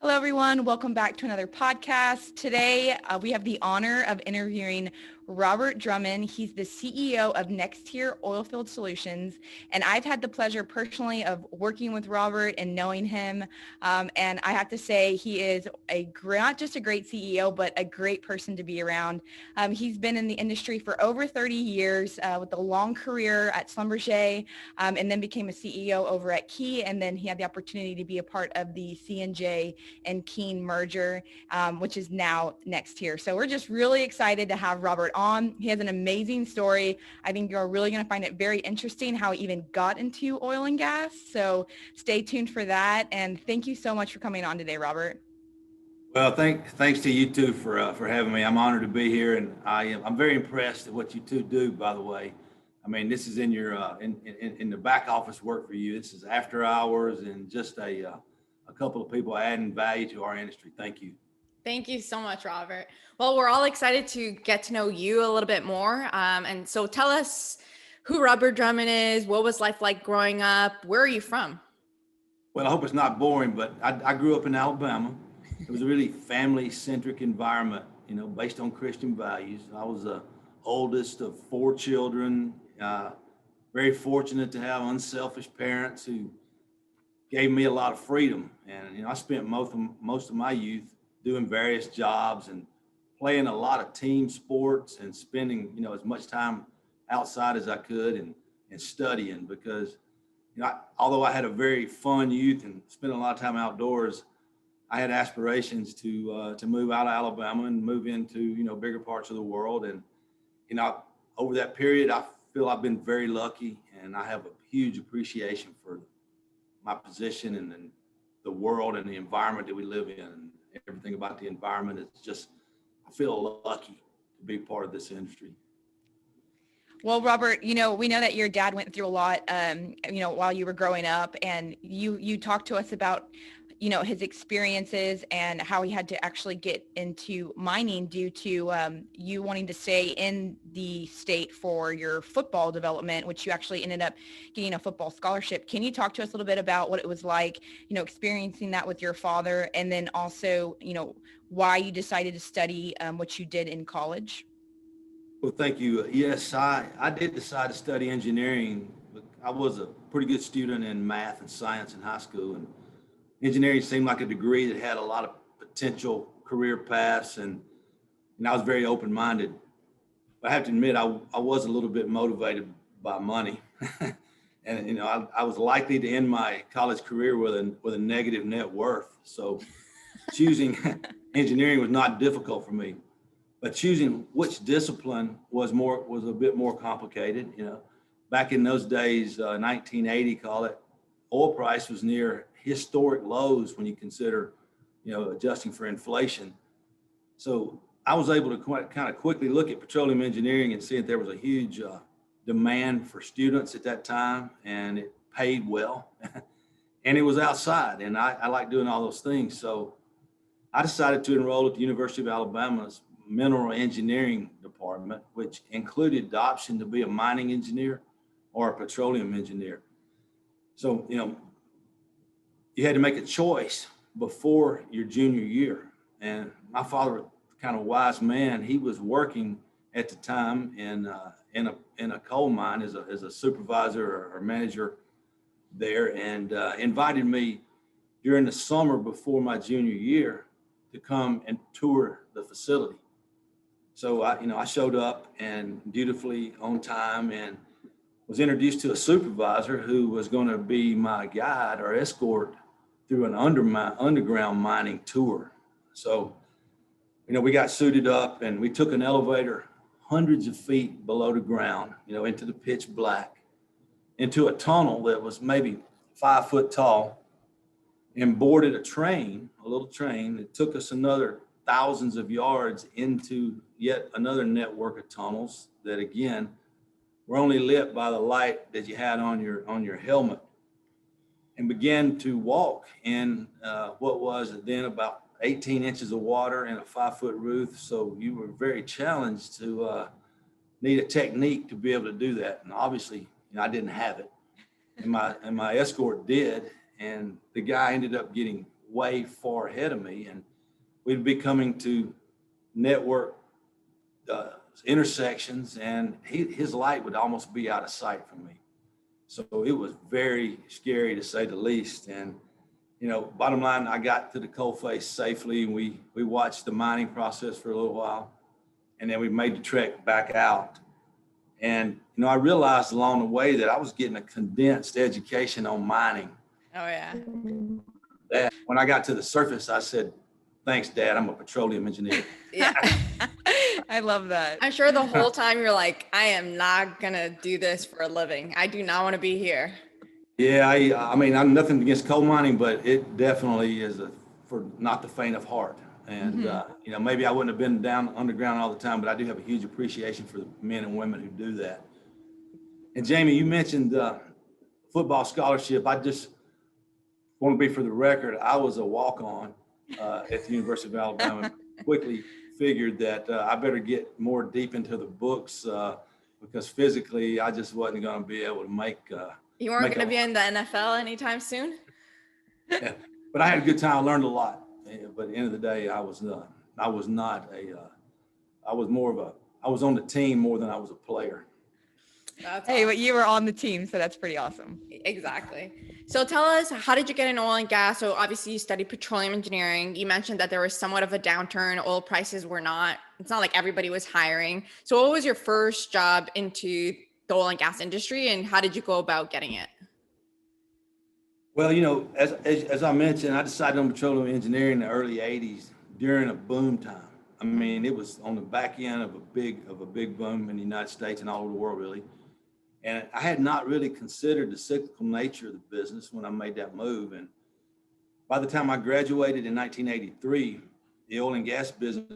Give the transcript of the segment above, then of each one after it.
Hello, everyone. Welcome back to another podcast. Today, we have the honor of interviewing Robert Drummond. He's the CEO of Nextier Oilfield Solutions, and I've had the pleasure personally of working with Robert and knowing him. And I have to say, he is not just a great CEO, but a great person to be around. He's been in the industry for over 30 years with a long career at Schlumberger, and then became a CEO over at Key, and then he had the opportunity to be a part of the C&J and Keen merger, which is now Nextier. So we're just really excited to have Robert on. He has an amazing story. I think you're really going to find it very interesting how he even got into oil and gas. So stay tuned for that. And thank you so much for coming on today, Robert. Well, thanks to you two for having me. I'm honored to be here, and I'm very impressed at what you two do. By the way, I mean this is in your in the back office work for you. This is after hours, and just a couple of people adding value to our industry. Thank you. Thank you so much, Robert. Well, we're all excited to get to know you a little bit more. And so tell us who Robert Drummond is. What was life like growing up? Where are you from? Well, I hope it's not boring, but I grew up in Alabama. It was a really family-centric environment, based on Christian values. I was the oldest of four children. Very fortunate to have unselfish parents who gave me a lot of freedom. And I spent most of my youth doing various jobs and playing a lot of team sports and spending as much time outside as I could and studying because although I had a very fun youth and spent a lot of time outdoors, I had aspirations to move out of Alabama and move into bigger parts of the world. And over that period, I feel I've been very lucky, and I have a huge appreciation for my position and the world and the environment that we live in. And everything about the environment is just, I feel lucky to be part of this industry. Well, Robert, we know that your dad went through a lot, while you were growing up, and you talked to us about, his experiences and how he had to actually get into mining due to you wanting to stay in the state for your football development, which you actually ended up getting a football scholarship. Can you talk to us a little bit about what it was like, experiencing that with your father, and then also, why you decided to study what you did in college? Well, thank you. Yes, I did decide to study engineering. I was a pretty good student in math and science in high school, and engineering seemed like a degree that had a lot of potential career paths, and I was very open-minded. But I have to admit, I was a little bit motivated by money, and I was likely to end my college career with a negative net worth. So choosing engineering was not difficult for me. But choosing which discipline was a bit more complicated. Back in those days, 1980, call it, oil price was near historic lows when you consider, adjusting for inflation. So I was able to kind of quickly look at petroleum engineering and see that there was a huge demand for students at that time, and it paid well, and it was outside, and I like doing all those things. So I decided to enroll at the University of Alabama's mineral engineering department, which included the option to be a mining engineer or a petroleum engineer. So, you had to make a choice before your junior year. And my father, kind of wise man, he was working at the time in a coal mine as a supervisor or manager there, and invited me during the summer before my junior year to come and tour the facility. So I showed up and dutifully on time, and was introduced to a supervisor who was going to be my guide or escort through an underground mining tour. So, we got suited up and we took an elevator hundreds of feet below the ground, into the pitch black, into a tunnel that was maybe 5 foot tall, and boarded a little train that took us another thousands of yards into yet another network of tunnels that again were only lit by the light that you had on your helmet, and began to walk in what was then about 18 inches of water and a 5 foot roof. So you were very challenged to need a technique to be able to do that. And obviously, I didn't have it, and my escort did. And the guy ended up getting way far ahead of me, and we'd be coming to network intersections, and his light would almost be out of sight from me. So it was very scary, to say the least. And bottom line, I got to the coalface safely, and we watched the mining process for a little while, and then we made the trek back out. And I realized along the way that I was getting a condensed education on mining. Oh yeah. That when I got to the surface, I said, "Thanks, Dad. I'm a petroleum engineer." Yeah. I love that. I'm sure the whole time you're like, I am not gonna do this for a living. I do not want to be here. Yeah, I mean, I'm nothing against coal mining, but it definitely is for not the faint of heart. And maybe I wouldn't have been down underground all the time, but I do have a huge appreciation for the men and women who do that. And Jamie, you mentioned football scholarship. I just want to be for the record, I was a walk-on at the University of Alabama. Quickly figured that I better get more deep into the books because physically I just wasn't going to be able to make. You weren't going to be in the NFL anytime soon? Yeah, but I had a good time. I learned a lot. But at the end of the day, I was on the team more than I was a player. That's Hey, but you were on the team, so that's pretty awesome. Exactly. So tell us, how did you get in oil and gas? So obviously you studied petroleum engineering. You mentioned that there was somewhat of a downturn. Oil prices it's not like everybody was hiring. So what was your first job into the oil and gas industry, and how did you go about getting it? Well, as I mentioned, I decided on petroleum engineering in the early 80s during a boom time. I mean, it was on the back end of a big boom in the United States and all over the world, really. And I had not really considered the cyclical nature of the business when I made that move. And by the time I graduated in 1983, the oil and gas business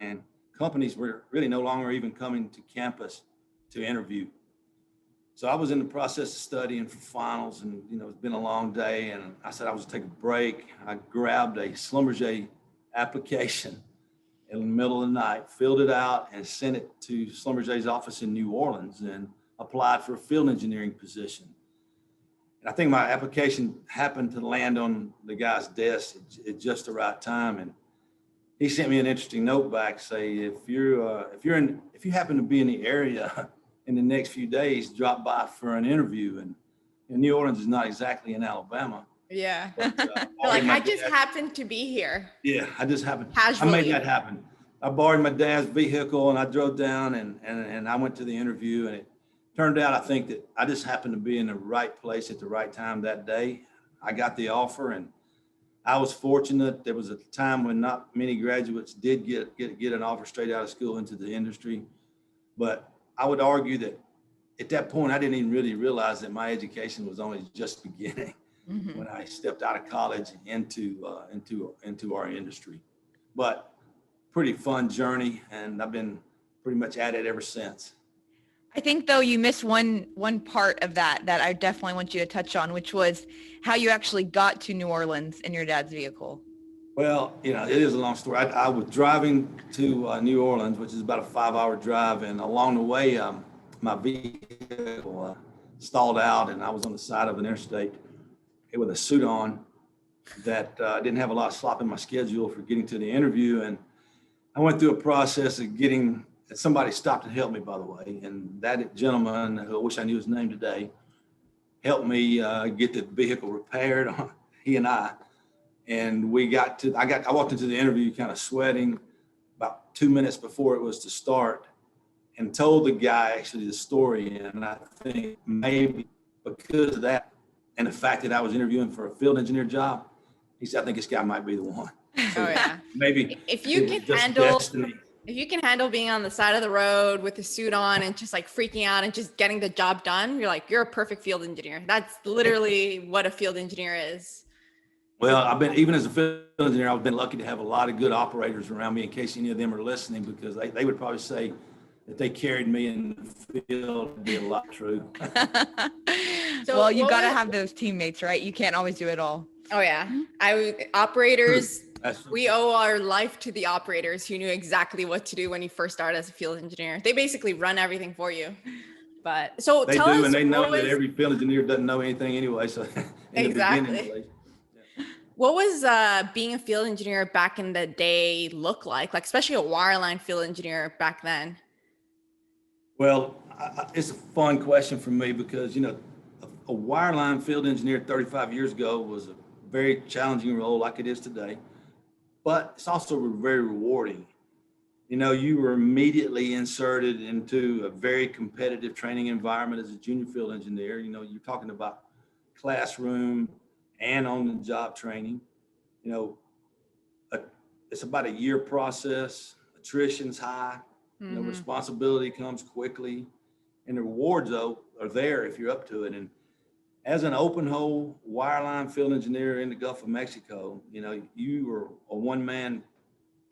and companies were really no longer even coming to campus to interview. So I was in the process of studying for finals, and it's been a long day, and I said I was going to take a break. I grabbed a Schlumberger application in the middle of the night, filled it out, and sent it to Schlumberger's office in New Orleans, and applied for a field engineering position. And I think my application happened to land on the guy's desk at just the right time, and he sent me an interesting note back, say, if you happen to be in the area in the next few days, drop by for an interview. And New Orleans is not exactly in Alabama. Yeah. But, I just happened to be here. Yeah, I just happened. Casually. I made that happen. I borrowed my dad's vehicle and I drove down and I went to the interview, and it turned out, I think, that I just happened to be in the right place at the right time that day. I got the offer, and I was fortunate. There was a time when not many graduates did get an offer straight out of school into the industry. But I would argue that at that point, I didn't even really realize that my education was only just beginning when I stepped out of college into our industry. But pretty fun journey, and I've been pretty much at it ever since. I think, though, you missed one part of that I definitely want you to touch on, which was how you actually got to New Orleans in your dad's vehicle. Well, it is a long story. I was driving to New Orleans, which is about a 5-hour drive. And along the way, my vehicle stalled out, and I was on the side of an interstate with a suit on that didn't have a lot of slop in my schedule for getting to the interview. And I went through a process of somebody stopped and helped me, by the way. And that gentleman, who I wish I knew his name today, helped me get the vehicle repaired, he and I. And I walked into the interview kind of sweating about 2 minutes before it was to start, and told the guy actually the story. And I think maybe because of that and the fact that I was interviewing for a field engineer job, he said, I think this guy might be the one. So oh yeah. Maybe if you can handle being on the side of the road with a suit on and just like freaking out and just getting the job done, you're a perfect field engineer. That's literally what a field engineer is. Well, even as a field engineer, I've been lucky to have a lot of good operators around me, in case any of them are listening, because they would probably say that they carried me in the field. It'd be a lot true. Well, you got to have those teammates, right? You can't always do it all. Oh yeah. Operators, we owe our life to the operators who knew exactly what to do when you first started as a field engineer. They basically run everything for you. But so they tell do, us, and they know that every field engineer doesn't know anything anyway. So exactly. What was being a field engineer back in the day look like especially a wireline field engineer back then? Well, it's a fun question for me because, a wireline field engineer 35 years ago was a very challenging role like it is today, but it's also very rewarding. You were immediately inserted into a very competitive training environment as a junior field engineer. You're talking about classroom and on the job training. You know, a, it's about a year process. Attrition's high. Responsibility comes quickly, and the rewards though are there if you're up to it. And as an open hole wireline field engineer in the Gulf of Mexico, you were a one man.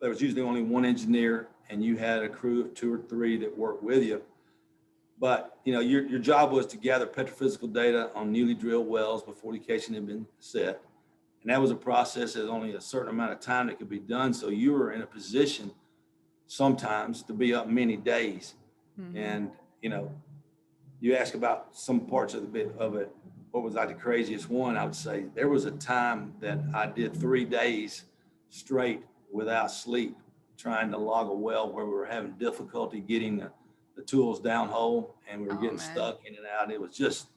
There was usually only one engineer, and you had a crew of 2 or 3 that worked with you. But your job was to gather petrophysical data on newly drilled wells before the casing had been set, and that was a process. There's only a certain amount of time that could be done. So you were in a position sometimes to be up many days. And you ask about some parts of it. What was like the craziest one? I would say there was a time that I did 3 days straight without sleep, trying to log a well where we were having difficulty getting the tools down hole, and we were getting stuck in and out. It was just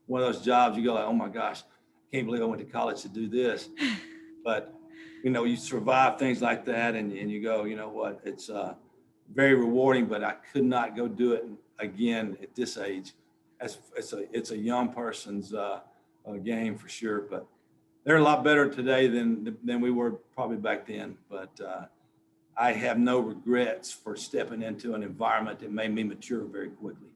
one of those jobs you go like, oh my gosh, I can't believe I went to college to do this. But you survive things like that, and you go, you know what, it's very rewarding, but I could not go do it again at this age. It's a young person's game for sure, but they're a lot better today than we were probably back then. But I have no regrets for stepping into an environment that made me mature very quickly.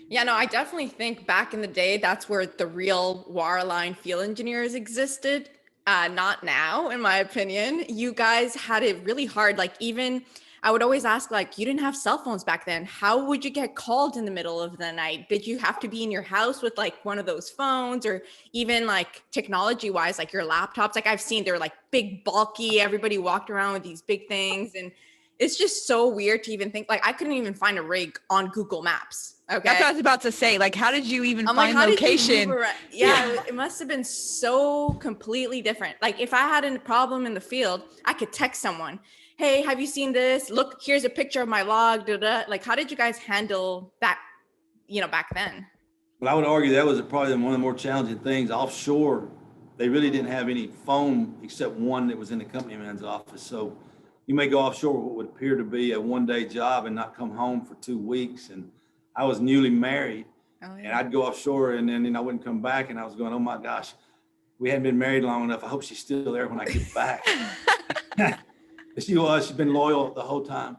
Yeah, no, I definitely think back in the day, that's where the real wireline field engineers existed. Not now, in my opinion. You guys had it really hard. Even I would always ask, you didn't have cell phones back then. How would you get called in the middle of the night? Did you have to be in your house with one of those phones, or even technology wise, your laptops? I've seen they're big, bulky. Everybody walked around with these big things. And it's just so weird to even think, I couldn't even find a rig on Google Maps. Okay. That's what I was about to say. How did you even find location? Yeah, it must have been so completely different. If I had a problem in the field, I could text someone, hey, have you seen this? Look, here's a picture of my log. How did you guys handle that, back then? Well, I would argue that was probably one of the more challenging things. Offshore, they really didn't have any phone except one that was in the company man's office. So you may go offshore what would appear to be a one-day job and not come home for 2 weeks. And I was newly married, and I'd go offshore, and then I wouldn't come back, and I was going, oh my gosh, we hadn't been married long enough. I hope she's still there when I get back. She's been loyal the whole time.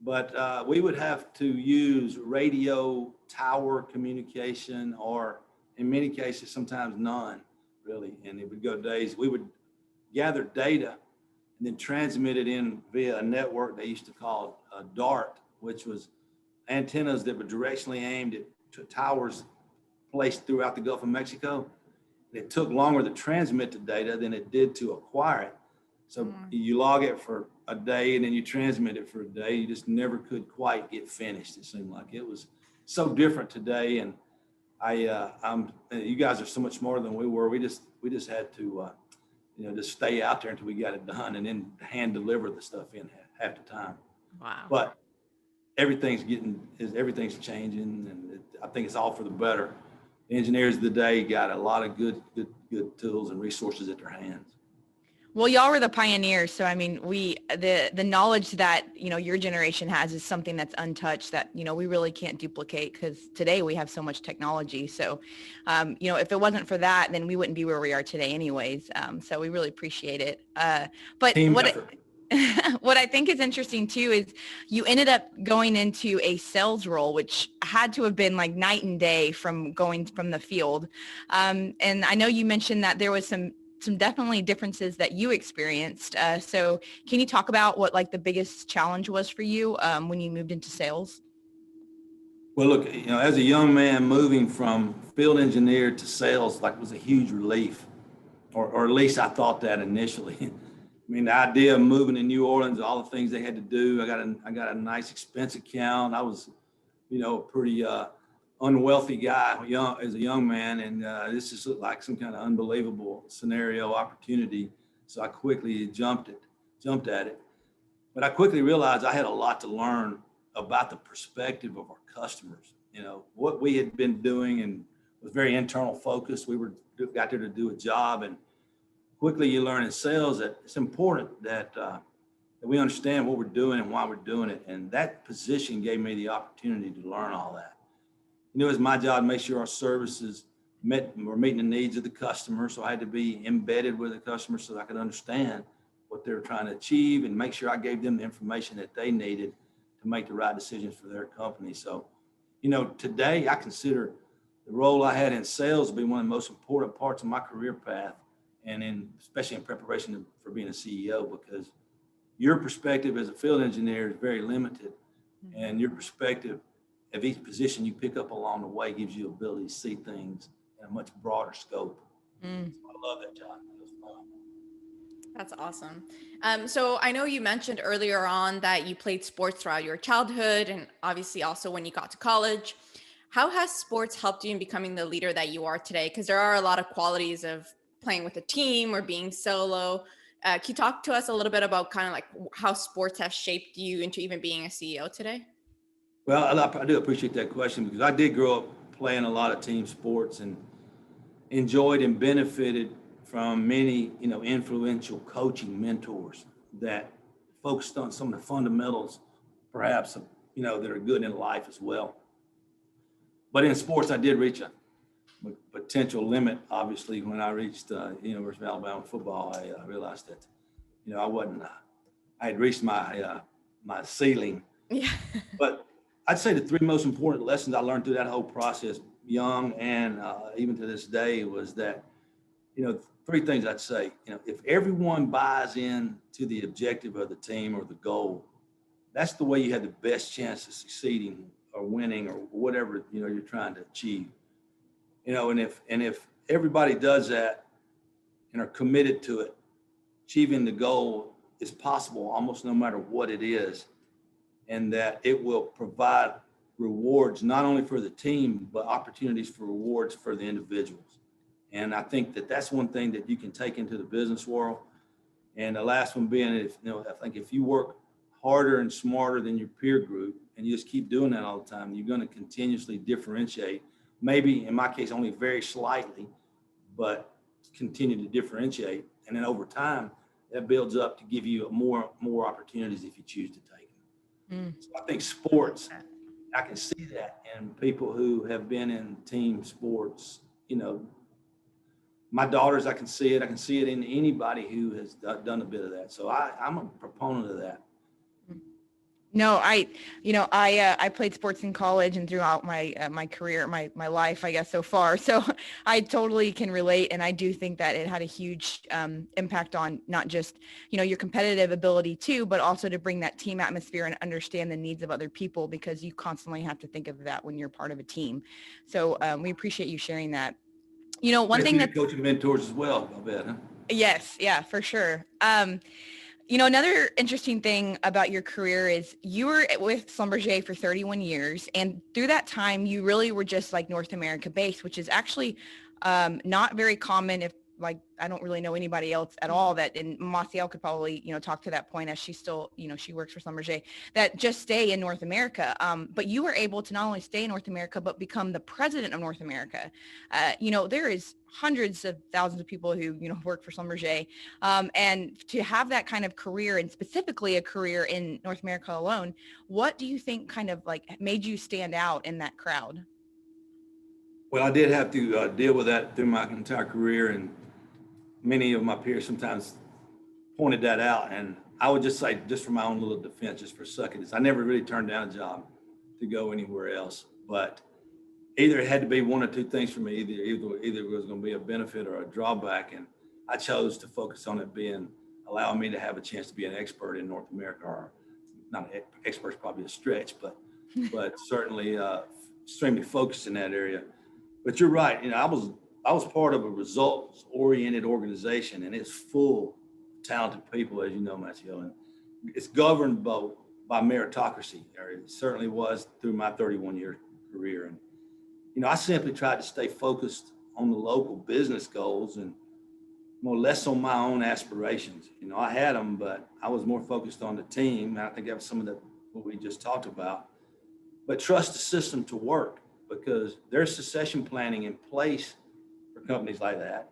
But we would have to use radio tower communication, or in many cases, sometimes none, really. And it would go days. We would gather data and then transmit it in via a network they used to call a DART, which was antennas that were directionally aimed at towers placed throughout the Gulf of Mexico. It took longer to transmit the data than it did to acquire it. So you log it for a day and then you transmit it for a day. You just never could quite get finished. It seemed like it was so different today. And you guys are so much more than we were. We just had to, just stay out there until we got it done, and then hand deliver the stuff in half the time. Wow. But everything's changing, and I think it's all for the better. The engineers of the day got a lot of good tools and resources at their hands. Well, y'all were the pioneers. So, the knowledge that, your generation has is something that's untouched that, we really can't duplicate, because today we have so much technology. So, if it wasn't for that, then we wouldn't be where we are today anyways. So we really appreciate it. But what I think is interesting too is you ended up going into a sales role, which had to have been night and day from going from the field. And I know you mentioned that there was some definitely differences that you experienced. So can you talk about what the biggest challenge was for you when you moved into sales? Well, look, as a young man moving from field engineer to sales, was a huge relief, or at least I thought that initially. The idea of moving to New Orleans, all the things they had to do. I got a nice expense account. I was, a pretty unwealthy guy, as a young man, and this just looked like some kind of unbelievable scenario opportunity. So I quickly jumped at it. But I quickly realized I had a lot to learn about the perspective of our customers. What we had been doing and was very internal focused. We got there to do a job, and quickly you learn in sales that it's important that we understand what we're doing and why we're doing it. And that position gave me the opportunity to learn all that. It's my job to make sure our services were meeting the needs of the customer. So I had to be embedded with the customer so that I could understand what they were trying to achieve and make sure I gave them the information that they needed to make the right decisions for their company. So, today I consider the role I had in sales to be one of the most important parts of my career path, and especially in preparation for being a CEO, because your perspective as a field engineer is very limited, and your perspective of each position you pick up along the way gives you ability to see things in a much broader scope. So I love that job. It was fun. That's awesome. So I know you mentioned earlier on that you played sports throughout your childhood and obviously also when you got to college. How has sports helped you in becoming the leader that you are today? Because there are a lot of qualities of playing with a team or being solo. Can you talk to us a little bit about kind of like how sports have shaped you into even being a CEO today? Well, I do appreciate that question, because I did grow up playing a lot of team sports and enjoyed and benefited from many, influential coaching mentors that focused on some of the fundamentals, perhaps, that are good in life as well. But in sports, I did reach a potential limit. Obviously, when I reached University of Alabama football, I realized that, I had reached my ceiling. Yeah. But I'd say the three most important lessons I learned through that whole process, young and even to this day, was that, three things I'd say. If everyone buys in to the objective of the team or the goal, that's the way you have the best chance of succeeding or winning or whatever, you're trying to achieve. And if everybody does that and are committed to it, achieving the goal is possible almost no matter what it is, and that it will provide rewards not only for the team, but opportunities for rewards for the individuals. And I think that that's one thing that you can take into the business world. And the last one being, I think if you work harder and smarter than your peer group, and you just keep doing that all the time, you're going to continuously differentiate. Maybe in my case, only very slightly, but continue to differentiate. And then over time, that builds up to give you more opportunities if you choose to take them. So I think sports, I can see that in people who have been in team sports. My daughters, I can see it. I can see it in anybody who has done a bit of that. So I'm a proponent of that. No, I played sports in college and throughout my career, my life, I guess, so far. So I totally can relate. And I do think that it had a huge impact on not just, your competitive ability too, but also to bring that team atmosphere and understand the needs of other people, because you constantly have to think of that when you're part of a team. So we appreciate you sharing that. One thing that coaching mentors as well, I bet, huh? Yes. Yeah, for sure. Another interesting thing about your career is you were with Schlumberger for 31 years. And through that time, you really were just like North America based, which is actually not very common. If I don't really know anybody else at all that, and Massiel could probably, talk to that point, as she's still, she works for Schlumberger, that just stay in North America. But you were able to not only stay in North America, but become the president of North America. There is hundreds of thousands of people who, work for Schlumberger. And to have that kind of career, and specifically a career in North America alone, what do you think kind of made you stand out in that crowd? Well, I did have to deal with that through my entire career, and many of my peers sometimes pointed that out. And I would just say, just for my own little defense, just for a second, is I never really turned down a job to go anywhere else. But either it had to be one or two things for me. Either it was going to be a benefit or a drawback, and I chose to focus on it allowing me to have a chance to be an expert in North America, or not an expert's probably a stretch, but certainly extremely focused in that area. But you're right. I was part of a results-oriented organization, and it's full of talented people, as you know, Massiel, and it's governed by meritocracy. Or it certainly was through my 31-year career. And I simply tried to stay focused on the local business goals and more or less on my own aspirations. I had them, but I was more focused on the team. And I think that was some of what we just talked about. But trust the system to work, because there's succession planning in place for companies like that.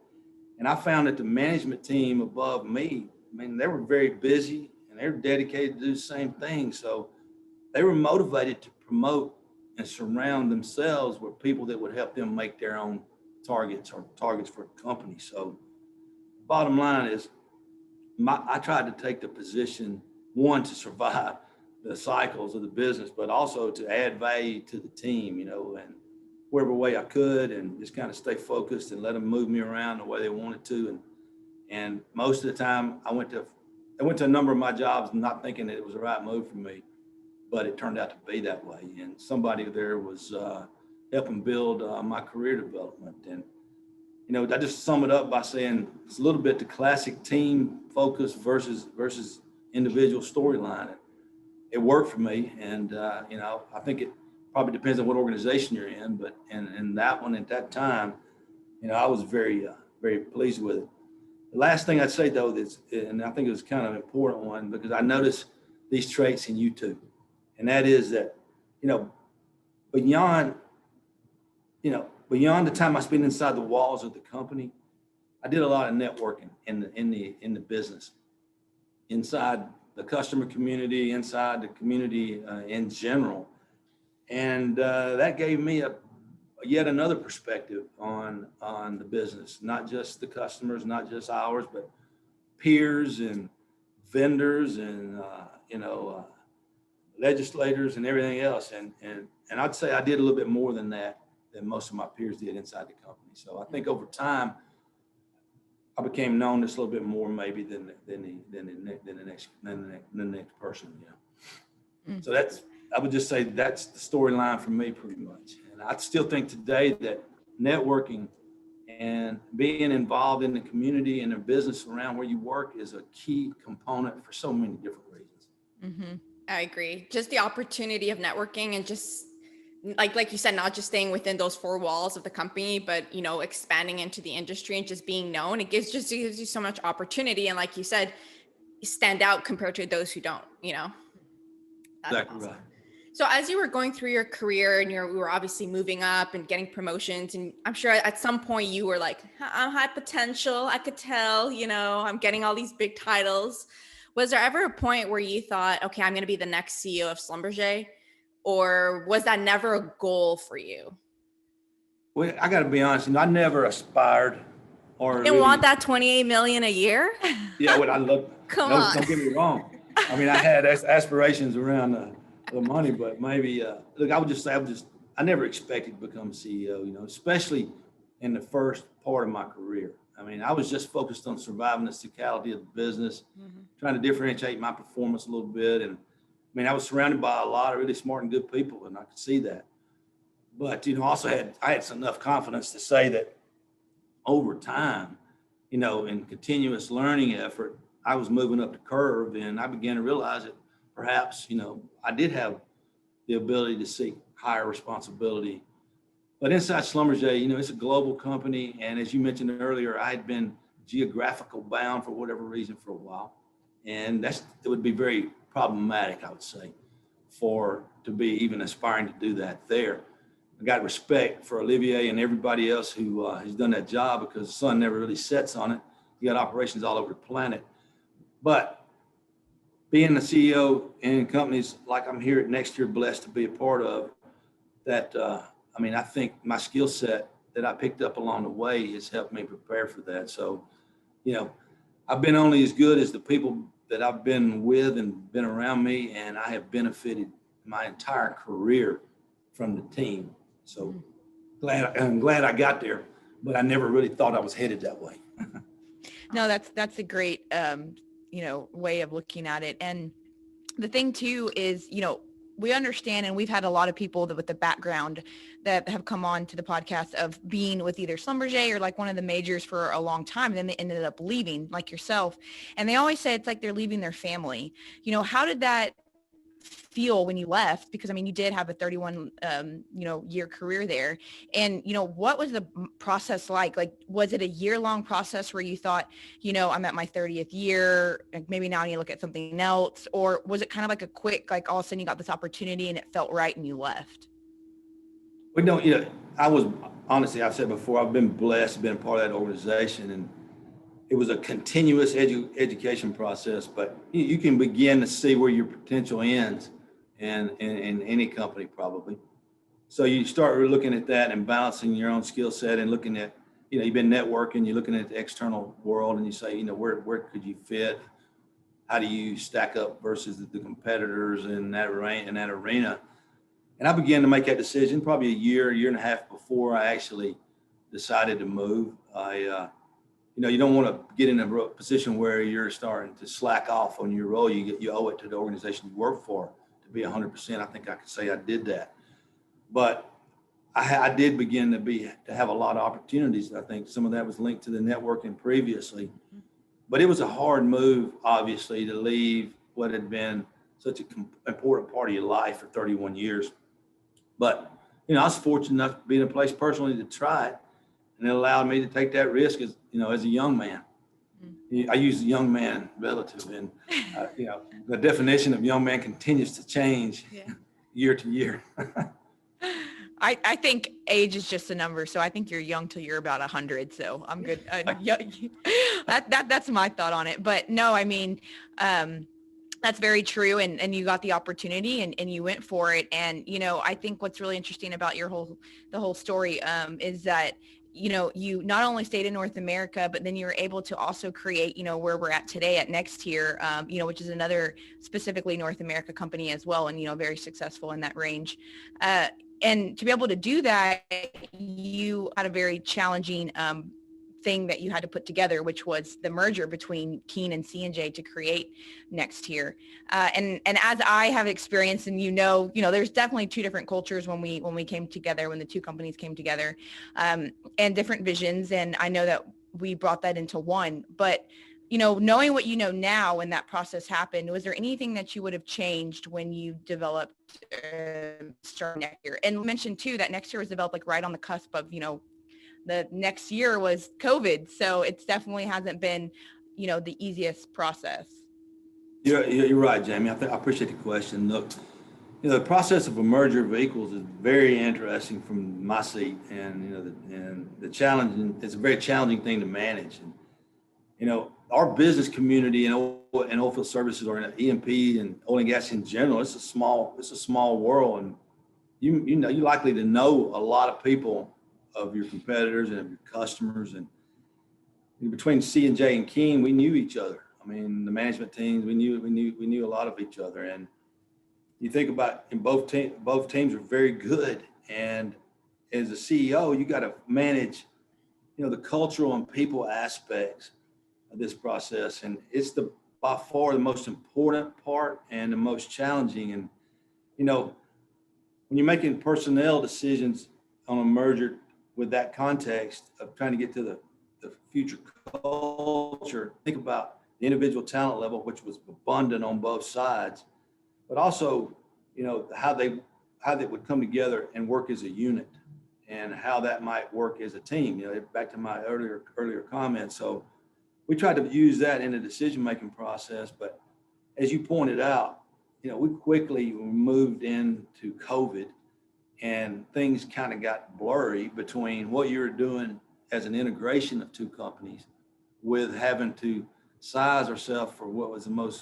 And I found that the management team above me, they were very busy and they were dedicated to do the same thing. So they were motivated to promote and surround themselves with people that would help them make their own targets or targets for the company. So bottom line is, I tried to take the position, one, to survive the cycles of the business, but also to add value to the team, and whatever way I could, and just kind of stay focused and let them move me around the way they wanted to. And most of the time I went to a number of my jobs not thinking that it was the right move for me, but it turned out to be that way. And somebody there was helping build my career development. And, I just sum it up by saying it's a little bit the classic team focus versus individual storyline. It worked for me. And, I think it probably depends on what organization you're in, but in that one at that time, I was very, very pleased with it. The last thing I'd say though, and I think it was kind of an important one, because I noticed these traits in you too. And that is that, beyond the time I spent inside the walls of the company, I did a lot of networking in the business, inside the customer community, inside the community in general. And that gave me yet another perspective on the business, not just the customers, not just ours, but peers and vendors and, legislators and everything else. And I'd say I did a little bit more than that than most of my peers did inside the company. So I think over time, I became known just a little bit more maybe than the next person. So I would just say that's the storyline for me pretty much. And I still think today that networking and being involved in the community and the business around where you work is a key component for so many different reasons. Mm-hmm. I agree. Just the opportunity of networking and just like you said, not just staying within those four walls of the company, but, expanding into the industry and just being known. It gives you so much opportunity. And like you said, you stand out compared to those who don't, That's exactly awesome. Right. So as you were going through your career and we were obviously moving up and getting promotions, and I'm sure at some point you were like, I'm high potential. I could tell, I'm getting all these big titles. Was there ever a point where you thought, okay, I'm going to be the next CEO of Schlumberger? Or was that never a goal for you? Well, I got to be honest, I never aspired or you didn't want that 28 million a year? Yeah, what I love. Come on. Don't get me wrong. I mean, I had aspirations around the money, but maybe, look, I would just say, I never expected to become CEO, especially in the first part of my career. I mean, I was just focused on surviving the cyclicality of the business, trying to differentiate my performance a little bit. And I was surrounded by a lot of really smart and good people, and I could see that. But, also I had enough confidence to say that over time, in continuous learning effort, I was moving up the curve, and I began to realize that perhaps, I did have the ability to seek higher responsibility. But inside Schlumberger, it's a global company. And as you mentioned earlier, I had been geographical bound for whatever reason for a while. And it would be very problematic, I would say, to be even aspiring to do that there. I got respect for Olivier and everybody else who has done that job, because the sun never really sets on it. You got operations all over the planet. But being the CEO in companies like I'm here at Nextier, blessed to be a part of, that, I think my skill set that I picked up along the way has helped me prepare for that. So, I've been only as good as the people that I've been with and been around me, and I have benefited my entire career from the team. So I'm glad I got there, but I never really thought I was headed that way. No, that's a great, way of looking at it. And the thing too is, we understand, and we've had a lot of people with the background that have come on to the podcast of being with either Schlumberger or like one of the majors for a long time. And then they ended up leaving, like yourself. And they always say it's like they're leaving their family. How did that feel when you left? Because I mean, you did have a 31, year career there. And, what was the process like? Like, was it a year-long process where you thought, I'm at my 30th year, like maybe now I need to look at something else? Or was it kind of like a quick, like all of a sudden you got this opportunity and it felt right and you left? We don't, honestly, I've said before, I've been blessed, been a part of that organization, and it was a continuous education process, but you can begin to see where your potential ends in any company probably. So you start looking at that and balancing your own skill set and looking at, you've been networking, you're looking at the external world and you say, where could you fit? How do you stack up versus the competitors in that arena? And I began to make that decision probably a year and a half before I actually decided to move. You don't want to get in a position where you're starting to slack off on your role. You owe it to the organization you work for to be 100%. I think I could say I did that. But I did begin to have a lot of opportunities. I think some of that was linked to the networking previously. But it was a hard move, obviously, to leave what had been such an important part of your life for 31 years. But, I was fortunate enough to be in a place personally to try it. And it allowed me to take that risk as a young man. I use young man relative, and the definition of young man continues to change year to year. I think age is just a number. So I think you're young till you're about 100. So I'm good. That's my thought on it. But no, I mean, that's very true. And you got the opportunity and you went for it. And, I think what's really interesting about the whole story is that, you not only stayed in North America, but then you were able to also create, where we're at today at Nextier, which is another specifically North America company as well. And, very successful in that range. And to be able to do that, you had a very challenging thing that you had to put together, which was the merger between Keen and C&J to create Nextier. And as I have experienced, and there's definitely two different cultures when we came together, when the two companies came together, and different visions. And I know that we brought that into one. But knowing what you know now when that process happened, was there anything that you would have changed when you developed Start Nextier? And you mentioned too that Nextier was developed like right on the cusp of the next year was COVID. So it's definitely hasn't been, the easiest process. You're right, Jamie. I appreciate the question. Look, the process of a merger of equals is very interesting from my seat, and the challenge, it's a very challenging thing to manage. And, our business community and oilfield services, or in E&P and oil and gas in general, it's a small world, and you're likely to know a lot of people of your competitors and of your customers. And between C&J and Keen, we knew each other. I mean, the management teams, we knew a lot of each other. And you think about, and both teams are very good. And as a CEO, you got to manage, the cultural and people aspects of this process. And it's by far the most important part and the most challenging. And, when you're making personnel decisions on a merger with that context of trying to get to the future culture, think about the individual talent level, which was abundant on both sides, but also, how they would come together and work as a unit, and how that might work as a team. Back to my earlier comments. So we tried to use that in the decision-making process, but as you pointed out, we quickly moved into COVID, and things kind of got blurry between what you were doing as an integration of two companies with having to size ourselves for what was the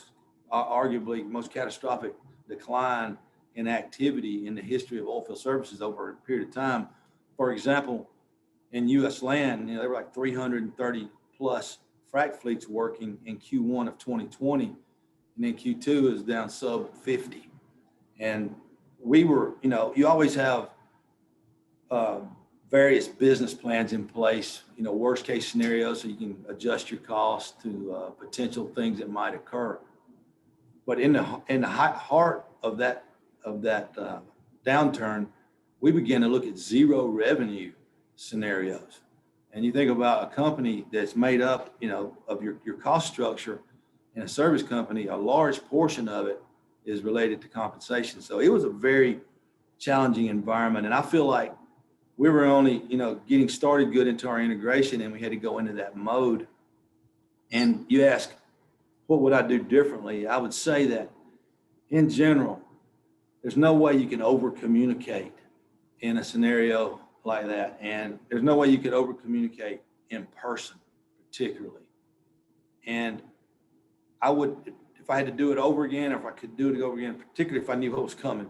arguably most catastrophic decline in activity in the history of oilfield services over a period of time. For example, in U.S. land, there were like 330 plus frac fleets working in Q1 of 2020, and then Q2 is down sub 50. And we were, you always have various business plans in place, worst case scenarios, so you can adjust your costs to potential things that might occur. But in the heart of that downturn, we began to look at zero revenue scenarios. And you think about a company that's made up, of your cost structure, in a service company, a large portion of it is related to compensation. So it was a very challenging environment. And I feel like we were only, getting started good into our integration, and we had to go into that mode. And you ask, what would I do differently? I would say that in general, there's no way you can over communicate in a scenario like that. And there's no way you could over communicate in person, particularly. And I would, if I had to do it over again, or if I could do it over again, particularly if I knew what was coming,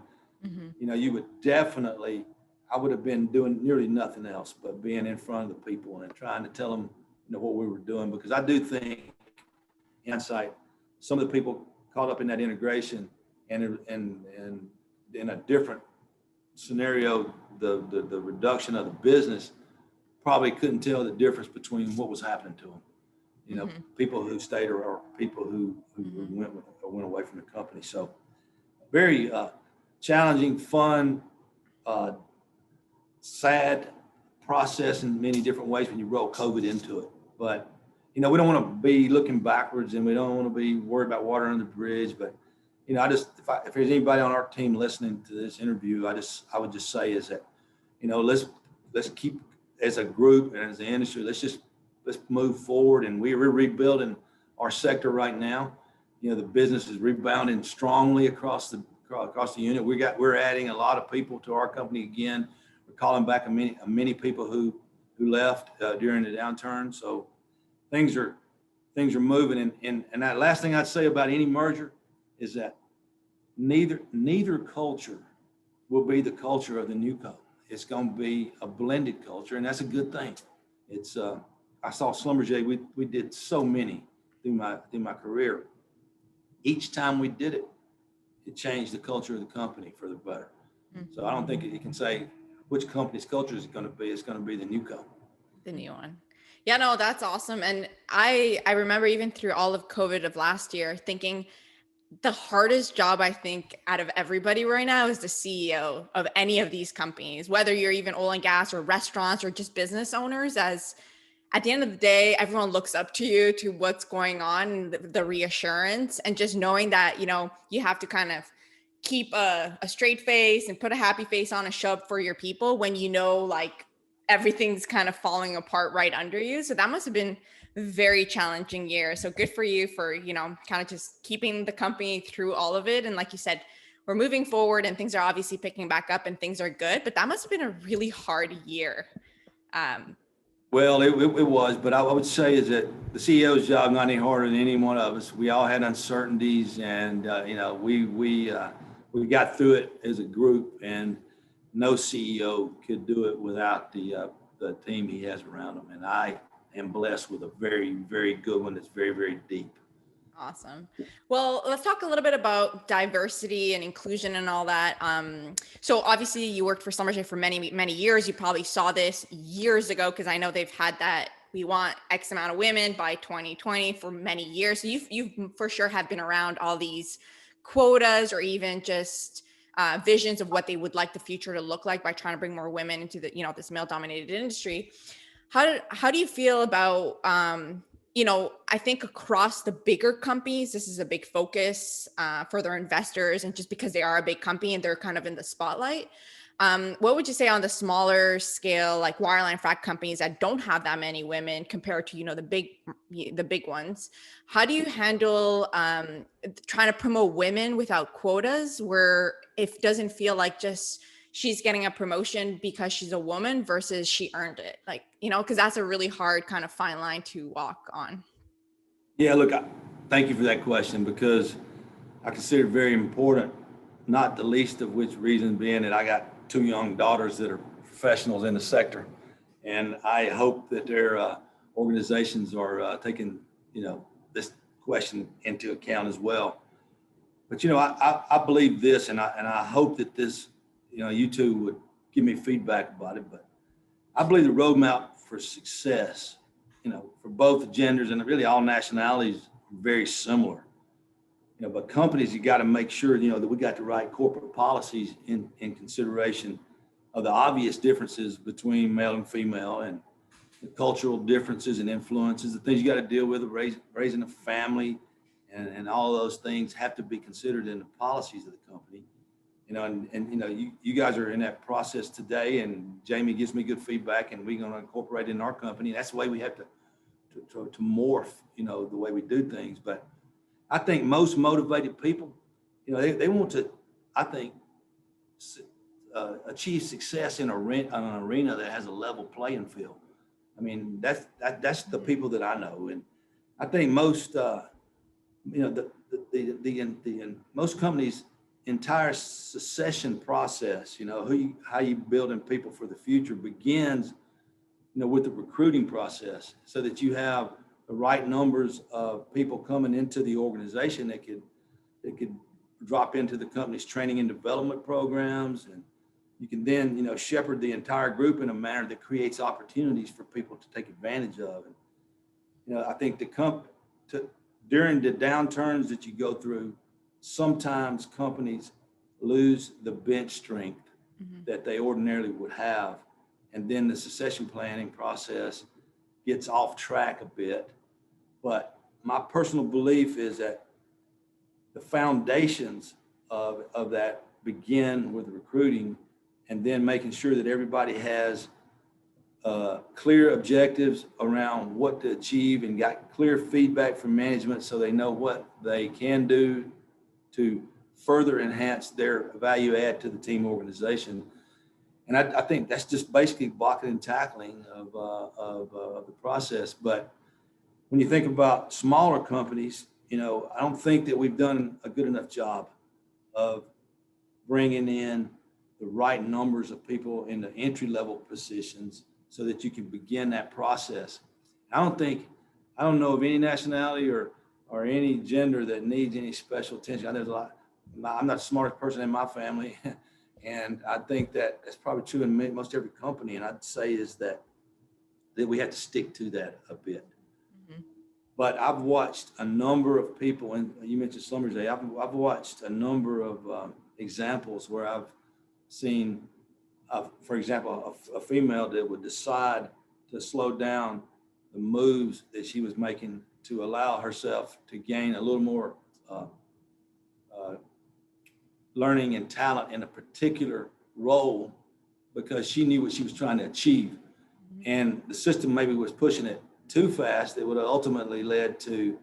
you would definitely, I would have been doing nearly nothing else but being in front of the people and trying to tell them, what we were doing. Because I do think, in hindsight, some of the people caught up in that integration and in a different scenario, the reduction of the business probably couldn't tell the difference between what was happening to them. People who stayed or people who went away from the company. So very challenging, fun, sad process in many different ways when you roll COVID into it. But, we don't want to be looking backwards, and we don't want to be worried about water under the bridge. But, if there's anybody on our team listening to this interview, I would just say is that, let's keep, as a group and as an industry, let's move forward. And we're rebuilding our sector right now. The business is rebounding strongly across the unit. We're adding a lot of people to our company again. We're calling back many people who left during the downturn. So things are moving. And that last thing I'd say about any merger is that neither culture will be the culture of the new co. It's going to be a blended culture, and that's a good thing. It's I saw Schlumberger. We did so many through my career. Each time we did it, it changed the culture of the company for the better. So I don't think you can say which company's culture is going to be. It's going to be the new co. The new one. Yeah, no, that's awesome. And I remember even through all of COVID of last year thinking the hardest job I think out of everybody right now is the CEO of any of these companies, whether you're even oil and gas or restaurants or just business owners. As at the end of the day, everyone looks up to you, to what's going on, the reassurance, and just knowing that, you have to kind of keep a straight face and put a happy face on and show up for your people when like everything's kind of falling apart right under you. So that must have been a very challenging year. So good for you for, kind of just keeping the company through all of it. And like you said, we're moving forward and things are obviously picking back up and things are good, but that must have been a really hard year. Well, it was, but I would say is that the CEO's job not any harder than any one of us. We all had uncertainties, and we got through it as a group, and no CEO could do it without the team he has around him. And I am blessed with a very, very good one that's very, very deep. Awesome. Well, let's talk a little bit about diversity and inclusion and all that. So obviously you worked for Schlumberger for many, many years. You probably saw this years ago, because I know they've had that, we want X amount of women by 2020 for many years. So you've for sure have been around all these quotas, or even just visions of what they would like the future to look like by trying to bring more women into the, this male dominated industry. How do you feel about, I think across the bigger companies, this is a big focus for their investors, and just because they are a big company and they're kind of in the spotlight. What would you say on the smaller scale, like wireline frac companies that don't have that many women compared to, the big ones? How do you handle trying to promote women without quotas, where it doesn't feel like just she's getting a promotion because she's a woman versus she earned it? Like, because that's a really hard kind of fine line to walk on. Yeah, look, thank you for that question, because I consider it very important, not the least of which reason being that I got 2 young daughters that are professionals in the sector. And I hope that their organizations are taking, this question into account as well. But, I believe this, and I hope that this, you two would give me feedback about it. But I believe the roadmap for success, for both genders and really all nationalities, are very similar. But companies, you got to make sure, that we got the right corporate policies in consideration of the obvious differences between male and female, and the cultural differences and influences, the things you got to deal with, raising a family, and all of those things have to be considered in the policies of the company. You guys are in that process today, and Jamie gives me good feedback, and we're going to incorporate it in our company. That's the way we have to morph, the way we do things. But I think most motivated people, they want to, I think, achieve success in an arena that has a level playing field. I mean, that's the people that I know, and I think most, most companies' entire succession process, how you building people for the future begins, with the recruiting process, so that you have the right numbers of people coming into the organization that could drop into the company's training and development programs, and you can then, shepherd the entire group in a manner that creates opportunities for people to take advantage of. And, I think during the downturns that you go through, sometimes companies lose the bench strength that they ordinarily would have. And then the succession planning process gets off track a bit. But my personal belief is that the foundations of that begin with recruiting, and then making sure that everybody has clear objectives around what to achieve and got clear feedback from management, so they know what they can do to further enhance their value add to the team organization. And I think that's just basically blocking and tackling of the process. But when you think about smaller companies, I don't think that we've done a good enough job of bringing in the right numbers of people in the entry-level positions so that you can begin that process. I don't know of any nationality or any gender that needs any special attention. I know there's a lot. I'm not the smartest person in my family, and I think that that's probably true in most every company. And I'd say is that we have to stick to that a bit. Mm-hmm. But I've watched a number of people, and you mentioned Schlumberger. I've watched a number of examples where I've seen, for example, a female that would decide to slow down the moves that she was making to allow herself to gain a little more learning and talent in a particular role, because she knew what she was trying to achieve. And the system maybe was pushing it too fast. It would have ultimately led to,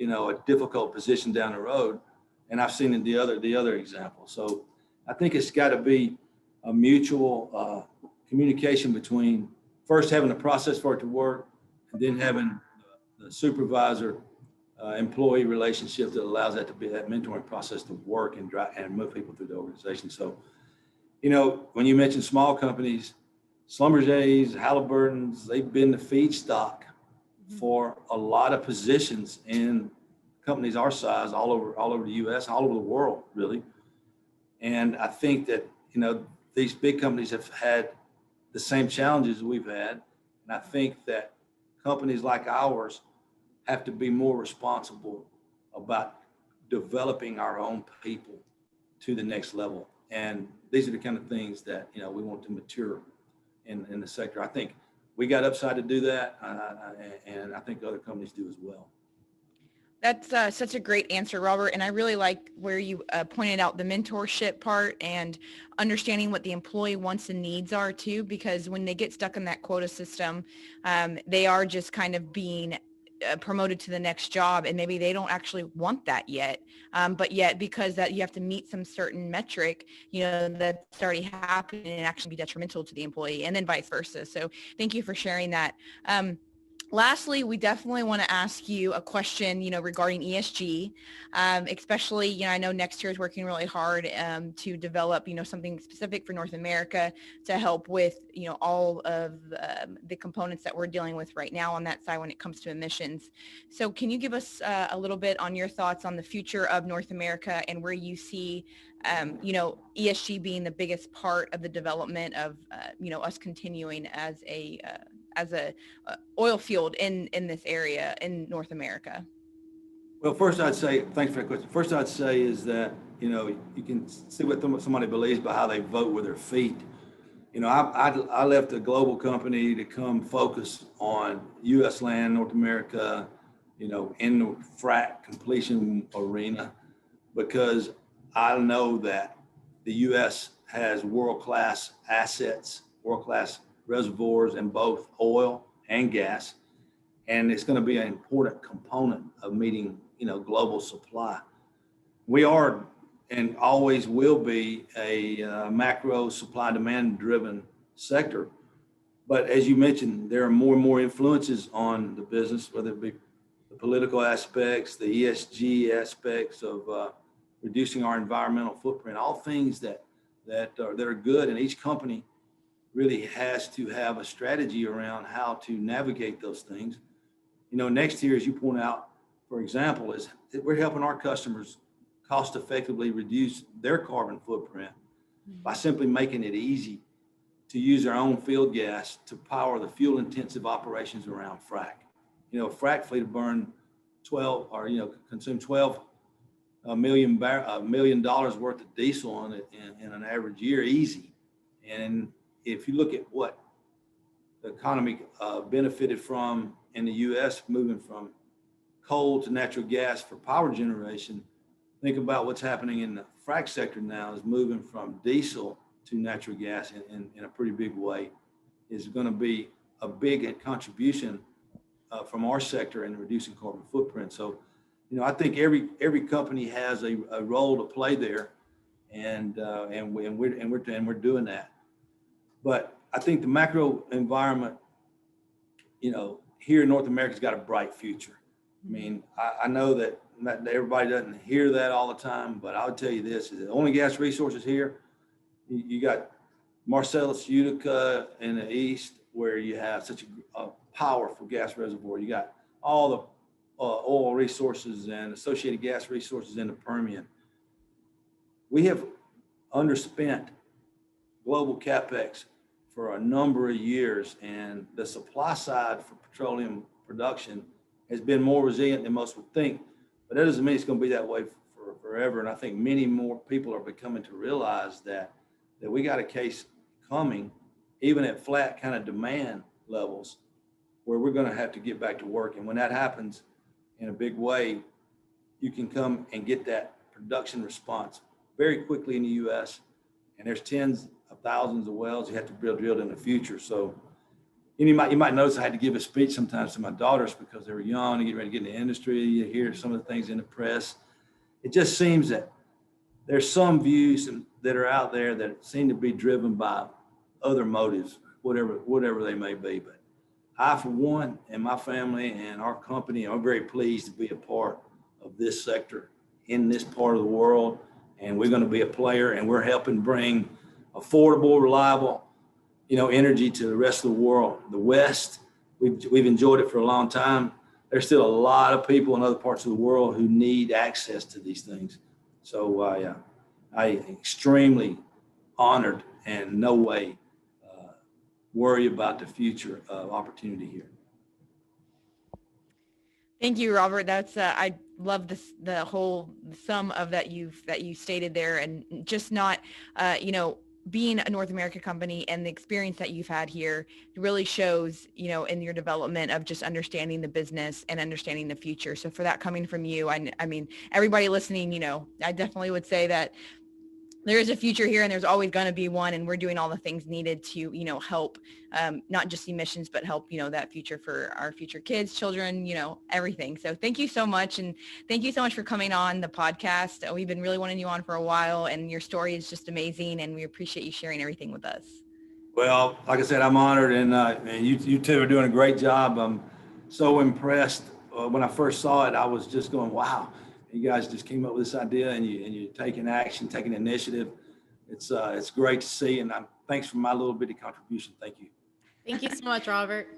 a difficult position down the road. And I've seen the other example. So I think it's got to be a mutual communication between first having a process for it to work, and then having the supervisor employee relationship that allows that mentoring process to work and move people through the organization. So, when you mention small companies, Schlumberger's, Halliburton's, they've been the feedstock for a lot of positions in companies our size all over the U.S., all over the world, really. And I think that, these big companies have had the same challenges we've had. And I think that companies like ours have to be more responsible about developing our own people to the next level. And these are the kind of things that, we want to mature in the sector. I think we got upside to do that. And I think other companies do as well. That's such a great answer, Robert. And I really like where you pointed out the mentorship part and understanding what the employee wants and needs are too, because when they get stuck in that quota system, they are just kind of being promoted to the next job, and maybe they don't actually want that yet. But yet, because that you have to meet some certain metric, that's already happening and actually be detrimental to the employee, and then vice versa. So thank you for sharing that. Lastly, we definitely want to ask you a question, regarding ESG, especially, I know Nextier is working really hard to develop, something specific for North America to help with, all of the components that we're dealing with right now on that side when it comes to emissions. So can you give us a little bit on your thoughts on the future of North America and where you see, ESG being the biggest part of the development of, us continuing as a oil field in this area in North America? Well, first I'd say, thanks for that question. First I'd say is that, you can see what somebody believes by how they vote with their feet. I left a global company to come focus on U.S. land, North America, in the frac completion arena, because I know that the U.S. has world-class assets, world-class reservoirs in both oil and gas, and it's going to be an important component of meeting, global supply. We are and always will be a macro supply demand driven sector. But as you mentioned, there are more and more influences on the business, whether it be the political aspects, the ESG aspects of reducing our environmental footprint, all things that are good. And each company really has to have a strategy around how to navigate those things. Nextier, as you point out, for example, is that we're helping our customers cost effectively reduce their carbon footprint by simply making it easy to use our own field gas to power the fuel intensive operations around frac. A frac fleet will burn 12 or, consume $12 million worth of diesel in it in an average year, easy. And if you look at what the economy benefited from in the U.S., moving from coal to natural gas for power generation, think about what's happening in the frac sector now is moving from diesel to natural gas in a pretty big way. Is going to be a big contribution from our sector in reducing carbon footprint. So, I think every company has a role to play there, and we're doing that. But I think the macro environment, here in North America's got a bright future. I mean, I know that everybody doesn't hear that all the time, but I'll tell you this: is the oil and gas resources here. You got Marcellus, Utica in the east, where you have such a powerful gas reservoir. You got all the oil resources and associated gas resources in the Permian. We have underspent global CapEx for a number of years, and the supply side for petroleum production has been more resilient than most would think. But that doesn't mean it's going to be that way for forever. And I think many more people are becoming to realize that we got a case coming, even at flat kind of demand levels, where we're going to have to get back to work. And when that happens in a big way, you can come and get that production response very quickly in the U.S. And there's tens of thousands of wells you have to be drilled in the future. So you might notice I had to give a speech sometimes to my daughters because they were young and get ready to get in the industry. You hear some of the things in the press. It just seems that there's some views that are out there that seem to be driven by other motives, whatever they may be. But I, for one, and my family and our company are very pleased to be a part of this sector in this part of the world. And we're going to be a player, and we're helping bring affordable, reliable, energy to the rest of the world. The West, we've enjoyed it for a long time. There's still a lot of people in other parts of the world who need access to these things. So I extremely honored and no way worry about the future of opportunity here. Thank you, Robert. That's I love the whole sum of that you stated there, and just not being a North American company and the experience that you've had here really shows, in your development of just understanding the business and understanding the future. So for that coming from you, I mean, everybody listening, I definitely would say that there is a future here, and there's always going to be one, and we're doing all the things needed to, help, not just emissions, but help, that future for our future kids, children, everything. So thank you so much. And thank you so much for coming on the podcast. We've been really wanting you on for a while, and your story is just amazing, and we appreciate you sharing everything with us. Well, like I said, I'm honored, and you two are doing a great job. I'm so impressed. When I first saw it, I was just going, wow. You guys just came up with this idea, and you're taking action, taking initiative. It's great to see, and thanks for my little bitty contribution. Thank you. Thank you so much, Robert.